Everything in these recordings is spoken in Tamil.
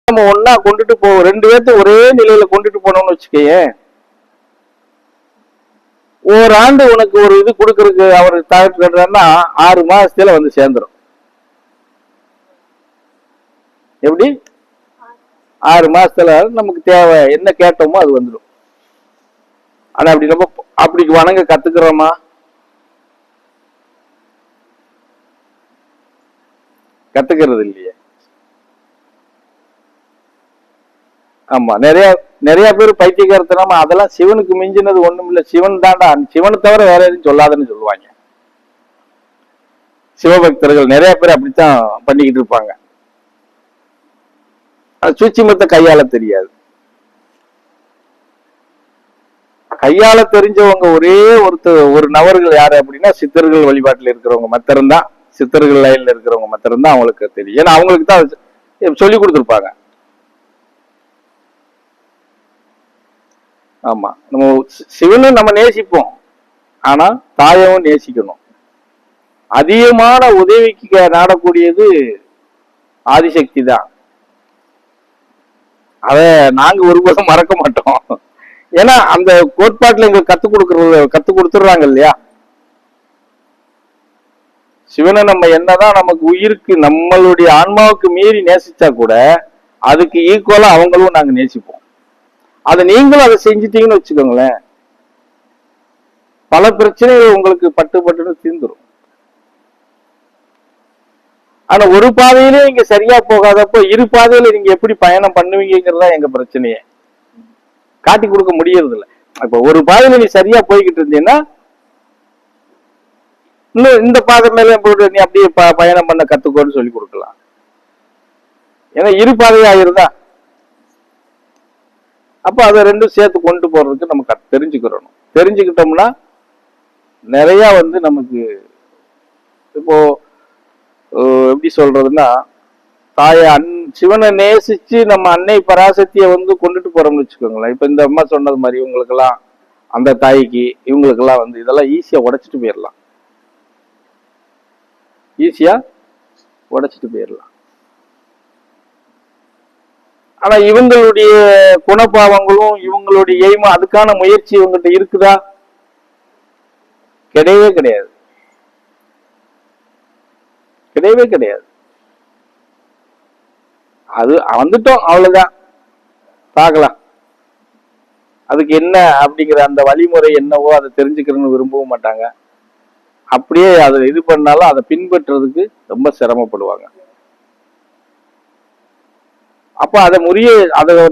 நம்ம ஒன்னா கொண்டுட்டு போவோம். 2 பேர்த்த ஒரே நிலையில கொண்டுட்டு போனோம்னு வச்சுக்கேன், ஓராண்டு உனக்கு ஒரு இது கொடுக்கறதுக்கு அவர் தயாரிச்சுன்னா 6 மாசத்துல வந்து சேர்ந்துடும். எப்படி 6 மாசத்துல நமக்கு தேவை என்ன கேட்டோமோ அது வந்துடும். ஆனா அப்படி நம்ம அப்படி வணங்க கத்துக்கிறோமா? கத்துக்கிறது இல்லையே. ஆமா, நிறைய நிறைய பேர் பைத்தியக்காரத்தனமா அதெல்லாம் சிவனுக்கு மிஞ்சினது ஒண்ணும் இல்ல, சிவன் தாண்டா, சிவனை தவிர வேற எதுவும் சொல்லாதுன்னு சொல்லுவாங்க. சிவபக்தர்கள் நிறைய பேர் அப்படித்தான் பண்ணிக்கிட்டு இருப்பாங்க. சூட்சுமத்தை கையாள தெரியாது. கையாள தெரிஞ்சவங்க ஒரே ஒரு நபர்கள் யாரு அப்படின்னா சித்தர்கள் வழிபாட்டில் இருக்கிறவங்க மாத்திரம்தான், சித்தர்கள் லைன்ல இருக்கிறவங்க மாத்திரம்தான் அவங்களுக்கு தெரியும். ஏன்னா அவங்களுக்கு தான் சொல்லி கொடுத்துருப்பாங்க. ஆமா, நம்ம சிவனும் நம்ம நேசிப்போம், ஆனா தாயவும் நேசிக்கணும். அதிகமான உதவிக்கு நாடக்கூடியது ஆதிசக்தி தான். அத நாங்க ஒருபோதும் மறக்க மாட்டோம். ஏன்னா அந்த கோட்பாட்டுல எங்களுக்கு கத்து கொடுத்துடுறாங்க இல்லையா. சிவனை நம்ம என்னதான் நமக்கு உயிருக்கு நம்மளுடைய ஆன்மாவுக்கு மீறி நேசிச்சா கூட அதுக்கு ஈக்குவலா அவங்களும் நாங்க நேசிப்போம். அதை நீங்களும் அதை செஞ்சிட்டீங்கன்னு வச்சுக்கோங்களேன், பல பிரச்சனைகள் உங்களுக்கு பட்டுன்னு தீர்ந்துடும். ஆனா ஒரு பாதையிலே நீங்க சரியா போகாதப்போ இரு பாதையில நீங்க எப்படி பயணம் பண்ணுவீங்கிறதா எங்க பிரச்சனையே. காட்டி கொடுக்க முடியறது இல்லை. இப்ப ஒரு பாதையில நீ சரியா போய்கிட்டு இருந்தீங்கன்னா இன்னும் இந்த பாதை மேல போட்டு நீ அப்படியே பயணம் பண்ண கத்துக்கோன்னு சொல்லி கொடுக்கலாம். ஏன்னா இரு பாதையாயிருந்தா அப்ப அதை ரெண்டும் சேர்த்து கொண்டு போறதுக்கு நம்ம தெரிஞ்சுக்கிறோம். தெரிஞ்சுக்கிட்டோம்னா நிறைய நமக்கு இப்போ எப்படி சொல்றதுன்னா, சிவனை நேசிச்சு நம்ம அன்னை பராசக்தியை கொண்டுட்டு போறோம்னு வச்சுக்கோங்களேன். இப்ப இந்த அம்மா சொன்னது மாதிரி இவங்களுக்கு எல்லாம், அந்த தாய்க்கு இவங்களுக்கு எல்லாம் இதெல்லாம் ஈஸியா உடைச்சிட்டு போயிடலாம். ஈஸியா உடைச்சிட்டு போயிடலாம். ஆனா இவங்களுடைய குணபாவங்களும் இவங்களுடைய எய்மும் அதுக்கான முயற்சி இவங்ககிட்ட இருக்குதா? கிடையவே கிடையாது, கிடையவே கிடையாது. அது வந்துட்டோம், அவ்வளவுதான், பார்க்கலாம். அதுக்கு என்ன அப்படிங்கிற அந்த வழிமுறை என்னவோ அதை தெரிஞ்சுக்கிறேன்னு விரும்பவும் மாட்டாங்க. அப்படியே அதை இது பண்ணாலும் அதை பின்பற்றுறதுக்கு ரொம்ப சிரமப்படுவாங்க. அப்ப அதை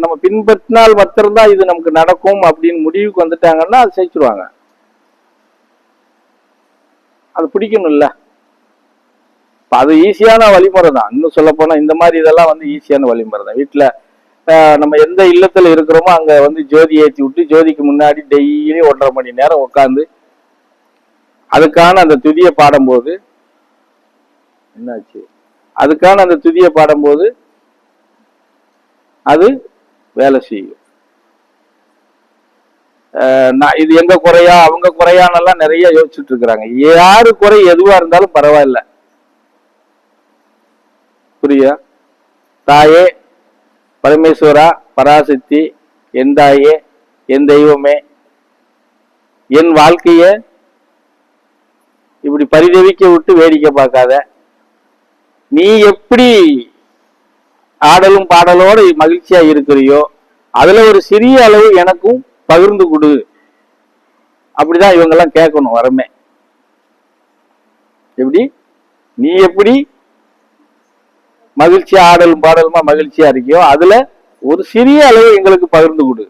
நம்ம பின்பற்றினால் மாத்திரம்தான் இது நமக்கு நடக்கும் அப்படின்னு முடிவுக்கு வந்துட்டாங்கன்னா அதை செஞ்சுருவாங்க. அது பிடிக்கணும் இல்ல. அது ஈஸியான வழிமுறை தான். இன்னும் சொல்ல போனா இந்த மாதிரி இதெல்லாம் ஈஸியான வழிமுறை தான். வீட்டுல நம்ம எந்த இல்லத்துல இருக்கிறோமோ அங்க ஜோதி ஏற்றி விட்டு ஜோதிக்கு முன்னாடி டெய்லி 1.5 மணி நேரம் உட்காந்து அதுக்கான அந்த துதியை பாடும்போது என்னாச்சு, அதுக்கான அந்த துதியை பாடும்போது அது வேலை செய்யும். இது எங்க குறையா அவங்க குறையானெல்லாம் நிறைய யோசிச்சுட்டு இருக்கிறாங்க. யாரு குறை எதுவா இருந்தாலும் பரவாயில்ல. புரியா? தாயே பரமேஸ்வரா பராசக்தி, என் தாயே, என் தெய்வமே, என் வாழ்க்கைய இப்படி பரிதவிக்க விட்டு வேடிக்கை பார்க்காத. நீ எப்படி ஆடலும் பாடலோட மகிழ்ச்சியா இருக்கிறியோ அதுல ஒரு சிறிய அளவு எனக்கும் பகிர்ந்து கொடு. அப்படிதான் இவங்கெல்லாம் கேட்கணும் வரமே. எப்படி நீ எப்படி மகிழ்ச்சியா ஆடலும் பாடலுமா மகிழ்ச்சியா இருக்கியோ அதுல ஒரு சிறிய அளவு எங்களுக்கு பகிர்ந்து கொடு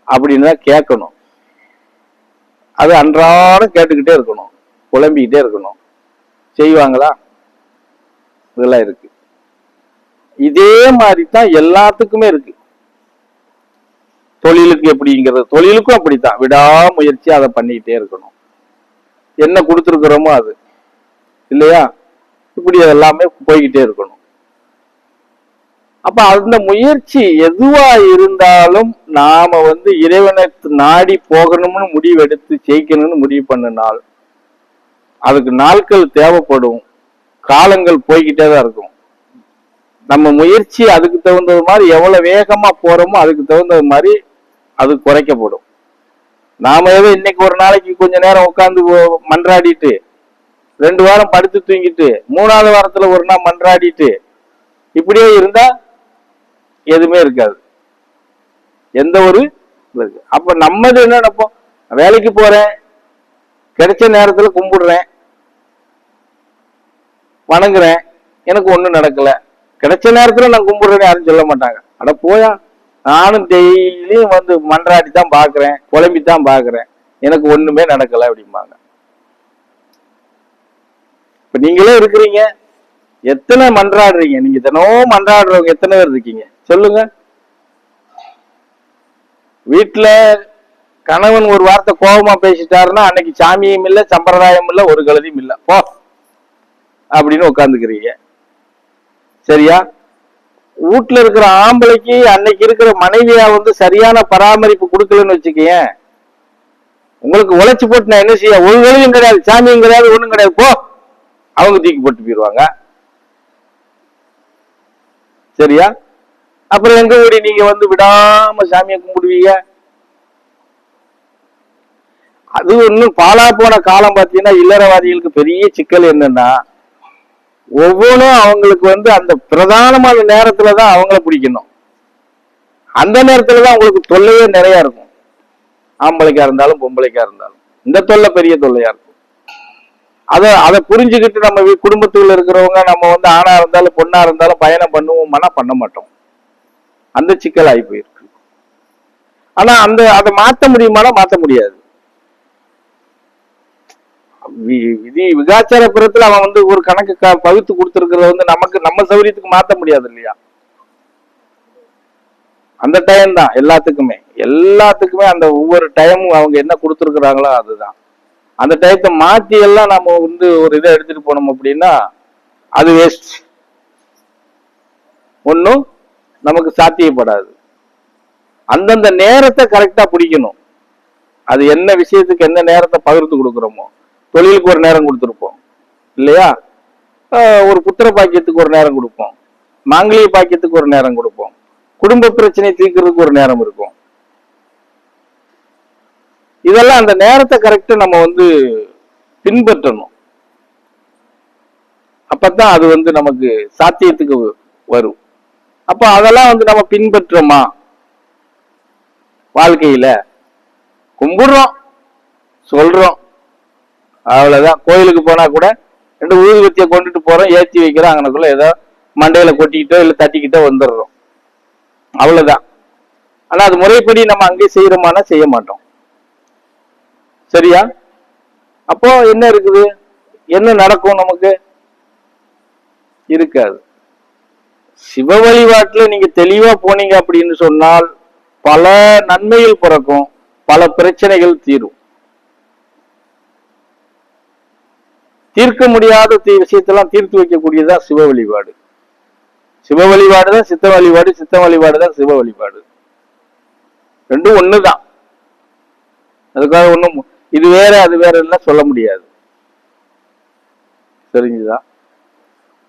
அப்படின்னு தான் கேட்கணும். அது அன்றாடம் கேட்டுக்கிட்டே இருக்கணும், புலம்பிக்கிட்டே இருக்கணும். செய்வாங்களா? இதெல்லாம் இருக்கு. இதே மாதிரி தான் எல்லாத்துக்குமே இருக்கு. தொழிலுக்கு எப்படிங்கிறது, தொழிலுக்கும் அப்படித்தான். விடாமுயற்சி அதை பண்ணிக்கிட்டே இருக்கணும். என்ன கொடுத்துருக்கிறோமோ அது இல்லையா, இப்படி எல்லாமே போய்கிட்டே இருக்கணும். அப்ப அந்த முயற்சி எதுவா இருந்தாலும் நாம இறைவனை நாடி போகணும்னு முடிவு எடுத்து ஜெயிக்கணும்னு முடிவு பண்ணினால் அதுக்கு நாட்கள் தேவைப்படும், காலங்கள் போய்கிட்டே தான் இருக்கும். நம்ம முயற்சி அதுக்கு தகுந்தது மாதிரி எவ்வளவு வேகமா போறோமோ அதுக்கு தகுந்தது மாதிரி அது குறைக்கப்படும். நாம ஏதோ இன்னைக்கு ஒரு நாளைக்கு கொஞ்ச நேரம் உட்காந்து மன்றாடிட்டு 2 வாரம் படுத்து தூங்கிட்டு 3வது வாரத்துல ஒரு நாள் மன்றாடிட்டு இப்படியே இருந்தா எதுவுமே இருக்காது. எந்த ஒரு அப்ப நம்மது என்ன நினைப்போம், வேலைக்கு போறேன், கிடைச்ச நேரத்துல கும்பிடுறேன், வணங்குறேன், எனக்கு ஒண்ணும் நடக்கல, கிடைச்ச நேரத்துல நான் கும்பிடுறேன்னு யாரும் சொல்ல மாட்டாங்க. அட போயா, நானும் டெய்லியும் வந்து மன்றாடி தான் பாக்குறேன், புலம்பித்தான் பாக்குறேன், எனக்கு ஒண்ணுமே நடக்கல அப்படிம்பாங்க. இப்ப நீங்களே இருக்கிறீங்க, எத்தனை மன்றாடுறீங்க? நீங்க தினமும் மன்றாடுறவங்க எத்தனை பேர் இருக்கீங்க சொல்லுங்க. வீட்டுல கணவன் ஒரு வார்த்தை கோபமா பேசிட்டாருன்னா அன்னைக்கு சாமியும் இல்ல, சம்பிரதாயம் இல்ல, ஒரு கழுதியும் இல்ல, போ அப்படின்னு உட்காந்துக்கிறீங்க. சரியா? வீட்டுல இருக்கிற ஆம்பளைக்கு அன்னைக்கு இருக்கிற மனைவியா வந்து சரியான பராமரிப்பு கொடுக்கலன்னு வச்சுக்கீங்க, உங்களுக்கு உழைச்சு போட்டு நான் என்ன செய்ய, ஒரு கழுதியும் கிடையாது, சாமியும் கிடையாது, ஒண்ணும் கிடையாது, போ, அவங்க தூக்கி போட்டு போயிடுவாங்க. சரியா? அப்புறம் எங்க கூடி நீங்க வந்து விடாம சாமியை கும்பிடுவீங்க? அது ஒன்னும் பாலா போன காலம் பார்த்தீங்கன்னா இல்லறவாதிகளுக்கு பெரிய சிக்கல் என்னன்னா, ஒவ்வொன்றும் அவங்களுக்கு வந்து அந்த பிரதானமான நேரத்துலதான் அவங்கள பிடிக்கணும். அந்த நேரத்துலதான் அவங்களுக்கு தொல்லையே நிறைய இருக்கும். ஆம்பளைக்கா இருந்தாலும் பொம்பளைக்கா இருந்தாலும் இந்த தொல்லை பெரிய தொல்லையா இருக்கும். அதை புரிஞ்சுக்கிட்டு நம்ம குடும்பத்துல இருக்கிறவங்க நம்ம வந்து ஆணா இருந்தாலும் பொண்ணா இருந்தாலும் பயணம் பண்ணுவோம்னா பண்ண மாட்டோம். அந்த சிக்கல் ஆகி போயிருக்கு. ஆனா அதை மாத்த முடியுமானா மாத்த முடியாது. விதி விகாச்சார புறத்துல அவன் வந்து ஒரு கணக்கு பகுத்து கொடுத்திருக்கிறத வந்து நமக்கு நம்ம சௌரியத்துக்கு மாத்த முடியாது இல்லையா? அந்த டைம் தான் எல்லாத்துக்குமே அந்த ஒவ்வொரு டைமும் அவங்க என்ன கொடுத்துருக்குறாங்களோ அதுதான். அந்த டயத்தை மாத்தி எல்லாம் நம்ம வந்து ஒரு இதை எடுத்துட்டு போனோம் அப்படின்னா அது வேஸ்ட், ஒன்னும் நமக்கு சாத்தியப்படாது. அந்தந்த நேரத்தை கரெக்டா பிடிக்கணும். அது என்ன விஷயத்துக்கு என்ன நேரத்தை பகிர்ந்து கொடுக்குறோமோ, தொழிலுக்கு ஒரு நேரம் கொடுத்துருப்போம் இல்லையா, ஒரு புத்திர பாக்கியத்துக்கு ஒரு நேரம் கொடுப்போம், மாங்கலிய பாக்கியத்துக்கு ஒரு நேரம் கொடுப்போம், குடும்ப பிரச்சனை தீர்க்கிறதுக்கு ஒரு நேரம் இருக்கும். இதெல்லாம் அந்த நேரத்தை கரெக்டா நம்ம வந்து பின்பற்றணும். அப்பதான் அது வந்து நமக்கு சாத்தியத்துக்கு வரும். அப்ப அதெல்லாம் வந்து நம்ம பின்பற்றோமா? வாழ்க்கையில கும்பிடுறோம், சொல்றோம், அவ்வளவுதான். கோயிலுக்கு போனா கூட 2 ஊதுபத்தியை கொண்டுட்டு போறோம், ஏற்றி வைக்கிறோம், அங்கனக்குள்ள ஏதோ மண்டையில கொட்டிக்கிட்டோ இல்ல தட்டிக்கிட்டோ வந்துடுறோம், அவ்வளவுதான். ஆனா அது முறைப்படி நம்ம அங்கே செய்யறோமானா செய்ய மாட்டோம். சரியா? அப்போ என்ன இருக்குது, என்ன நடக்கும் நமக்கு? இருக்காது. சிவ வழிபாட்டுல நீங்க தெளிவா போனீங்க அப்படின்னு சொன்னால் பல நன்மைகள் பிறக்கும், பல பிரச்சனைகள் தீரும். தீர்க்க முடியாத விஷயத்தெல்லாம் தீர்த்து வைக்கக்கூடியதா சிவ வழிபாடு. சிவ வழிபாடு தான் சித்த வழிபாடு, சித்த வழிபாடு தான் சிவ வழிபாடு. ரெண்டும் ஒண்ணுதான். அதுக்காக ஒண்ணும் இது வேற அது வேற எல்லாம் சொல்ல முடியாது. தெரிஞ்சுதா?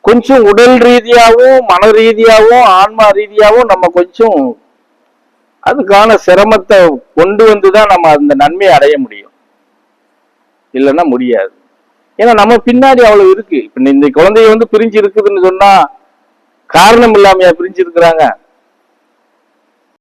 கொஞ்சம் உடல் ரீதியாகவும் மன ரீதியாகவும் ஆன்மா ரீதியாகவும் நம்ம கொஞ்சம் அதுக்கான சிரமத்தை கொண்டு வந்துதான் நம்ம அந்த நன்மையை அடைய முடியும், இல்லைன்னா முடியாது. ஏன்னா நம்ம பின்னாடி அவ்வளவு இருக்கு. இப்ப இந்த குழந்தைய வந்து பிரிஞ்சு இருக்குதுன்னு சொன்னா காரணம் இல்லாமையா பிரிஞ்சு இருக்கிறாங்க?